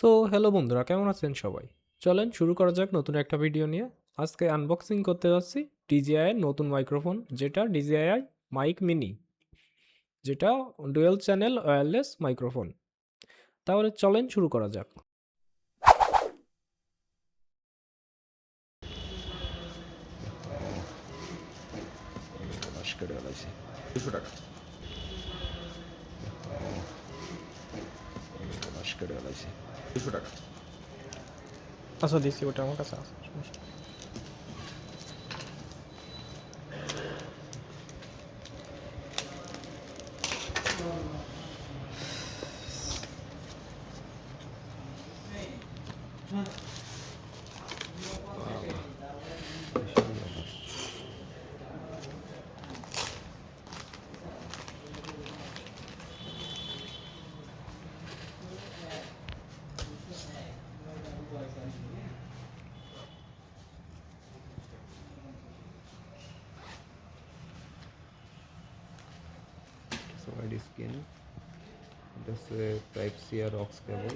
তো হ্যালো বন্ধুরা, কেমন আছেন সবাই? চলেন শুরু করা যাক নতুন একটা ভিডিও নিয়ে। আজকে আনবক্সিং করতে যাচ্ছি DJI এর নতুন মাইক্রোফোন, যেটা DJI মাইক মিনি, যেটা ডুয়াল চ্যানেল ওয়্যারলেস মাইক্রোফোন। তাহলে চলেন শুরু করা যাক। বাস কেটে ফেলাইছে 200 টাকা। বাস কেটে ফেলাইছে 200 টাকা। আচ্ছা, দিচ্ছি, ওটা আমার কাছে আছে, সমস্যা নেই। সবাই স্ক্রিন, এটা হচ্ছে টাইপ সি আর অক্স কেবল,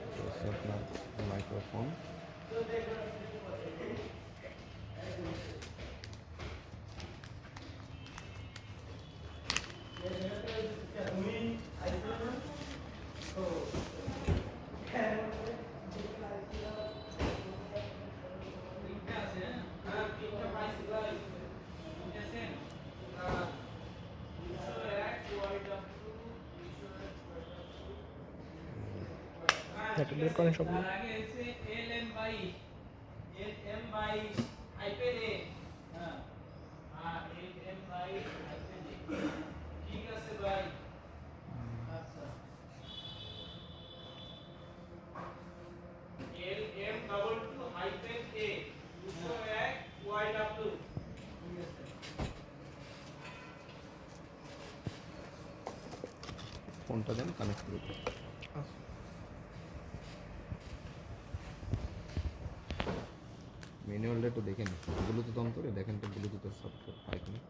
এটা হচ্ছে আপনার মাইক্রোফোন। এটা বের করেন সবগুলো। ফোনটা দেন, কানেক্ট করে দিন। ম্যানুয়ালটা একটু দেখেন, ব্লুটুথ অন করে দেখেন তো ব্লুটুথের সফটওয়্যার পাই কিনা।